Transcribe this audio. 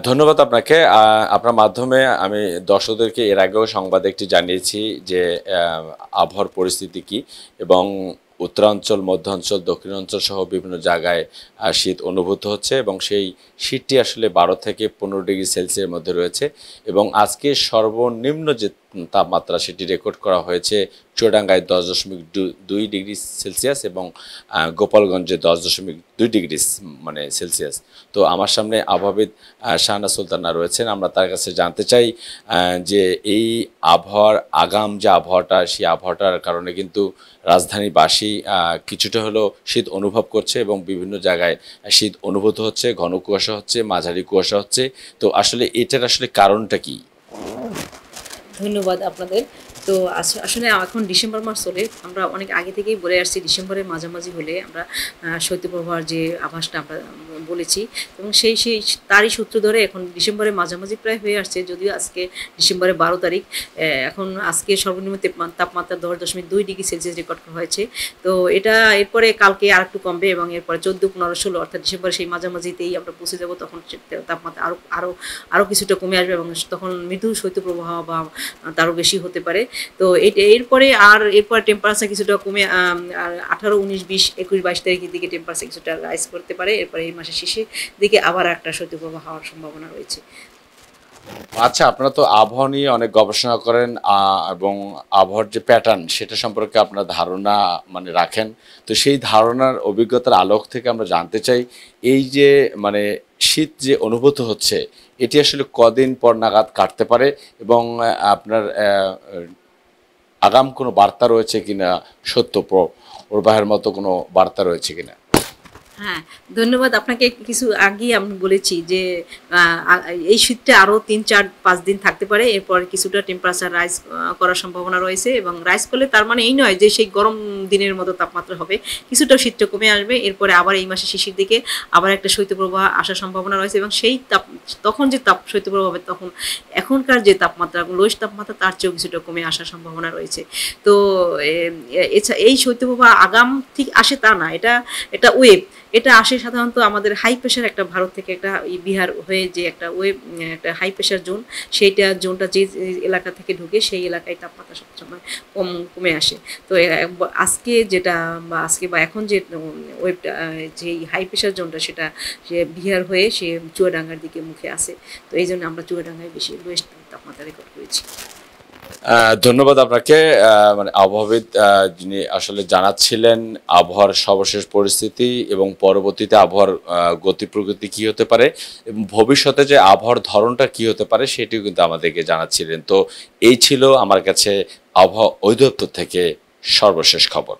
ধন্যবাদ আপনাকে। আপনার মাধ্যমে আমি দর্শকদেরকে এর আগেও সংবাদে একটি জানিয়েছি যে আবহাওয়ার পরিস্থিতি কী এবং উত্তরাঞ্চল, মধ্যাঞ্চল, দক্ষিণাঞ্চল সহ বিভিন্ন জায়গায় শীত অনুভূত হচ্ছে এবং সেই শীতটি আসলে 12 থেকে 15 ডিগ্রি সেলসিয়াসের মধ্যে রয়েছে এবং আজকে সর্বনিম্ন যে তাপমাত্রা সেটি রেকর্ড করা হয়েছে চুয়াডাঙ্গায় 10.2 ডিগ্রি সেলসিয়াস এবং গোপালগঞ্জে 10.2 ডিগ্রি মানে সেলসিয়াস। তো আমার সামনে আবহাওয়াবিদ শাহনাজ সুলতানা রয়েছেন। আমরা তার কাছে জানতে চাই যে এই আবহাওয়ার আগাম যে আবহাওয়াটা, সেই আবহাওয়াটার কারণে কিন্তু রাজধানীবাসী কিছুটা হলেও শীত অনুভব করছে এবং বিভিন্ন জায়গায় শীত অনুভূত হচ্ছে, ঘন কুয়াশা হচ্ছে, মাঝারি কুয়াশা হচ্ছে। তো আসলে এটার আসলে কারণটা কী? ধন্যবাদ আপনাদের। তো আসলে এখন ডিসেম্বর মাস চলে। আমরা অনেক আগে থেকেই বলে আসছি ডিসেম্বরের মাঝামাঝি হলে আমরা শৈত্যপ্রবাহের যে আভাসটা আমরা বলেছি এবং সেই তারই সূত্র ধরে এখন ডিসেম্বরের মাঝামাঝি প্রায় হয়ে আসছে। যদিও আজকে ডিসেম্বরের 12 তারিখ। এখন আজকে সর্বনিম্ন তাপমাত্রা 10.2 ডিগ্রি সেলসিয়াস রেকর্ড করা হয়েছে। তো এটা এরপরে কালকে আরেকটু কমবে এবং এরপরে 14, 15, 16 অর্থাৎ ডিসেম্বরের সেই মাঝামাঝিতেই আমরা পৌঁছে যাব। তখন তাপমাত্রা আরও কিছুটা কমে আসবে এবং তখন মৃদু শৈত্যপ্রবাহ বা তারও বেশি হতে পারে। তো এরপরে টেম্পারেচার কিছুটা কমে 18, 19, 20, 21, 22 তারিখের দিকে টেম্পারেচার কিছুটা রাইজ করতে পারে। এরপরে এই মাসের শেষের দিকে আবার একটা শৈত্যপ্রবাহ হওয়ার সম্ভাবনা রয়েছে। আচ্ছা, আপনারা তো আবহাওয়া নিয়ে অনেক গবেষণা করেন এবং আবহাওয়ার যে প্যাটার্ন সেটা সম্পর্কে আপনার ধারণা মানে রাখেন। তো সেই ধারণার অভিজ্ঞতার আলোক থেকে আমরা জানতে চাই এই যে মানে শীত যে অনুভূত হচ্ছে এটি আসলে কদিন পর নাগাদ কাটতে পারে এবং আপনার আগাম কোনো বার্তা রয়েছে কিনা, সত্য প্রবাহের মতো কোনো বার্তা রয়েছে কিনা? হ্যাঁ, ধন্যবাদ। আপনাকে কিছু আগেই আমি বলেছি যে এই শীতটা আরও 3, 4, 5 দিন থাকতে পারে। এরপর কিছুটা টেম্পারেচার রাইজ করার সম্ভাবনা রয়েছে এবং রাইজ করলে তার মানে এই নয় যে সেই গরম দিনের মতো তাপমাত্রা হবে। কিছুটা শীতটা কমে আসবে। এরপরে আবার এই মাসের শেষের দিকে আবার একটা শৈত্যপ্রবাহ আসার সম্ভাবনা রয়েছে এবং সেই তখন যে শৈত্যপ্রবাহ হবে তখন এখনকার যে তাপমাত্রা, লোয়েস্ট তাপমাত্রা তার চেয়েও কিছুটা কমে আসার সম্ভাবনা রয়েছে। তো এই শৈত্যপ্রবাহ আগাম ঠিক আসে তা না। এটা ওয়েভ। এটা আসে সাধারণত আমাদের হাই প্রেশার একটা ভারত থেকে একটা বিহার হয়ে যে একটা একটা হাই প্রেশার জোন, সেইটা জোনটা যে এলাকা থেকে ঢুকে সেই এলাকায় তাপমাত্রা সবসময় কমে আসে। তো আজকে বা এখন যে ওয়েবটা, যেই হাই প্রেশার জোনটা সেটা সে বিহার হয়ে সে চুয়াডাঙ্গার দিকে মুখে আসে। তো এই জন্য আমরা চুয়াডাঙ্গায় বেশি লোয়েস্ট তাপমাত্রা রেকর্ড করেছি। ধন্যবাদ আপনাকে। মানে আবহাওয়াবিদ যিনি আসলে জানাচ্ছিলেন আবহাওয়ার সর্বশেষ পরিস্থিতি এবং পরবর্তীতে আবহাওয়ার গতি প্রকৃতি কী হতে পারে এবং ভবিষ্যতে যে আবহাওয়ার ধরনটা কী হতে পারে সেটিও কিন্তু আমাদেরকে জানাচ্ছিলেন। তো এই ছিল আমার কাছে আবহাওয়া অধিদপ্তর থেকে সর্বশেষ খবর।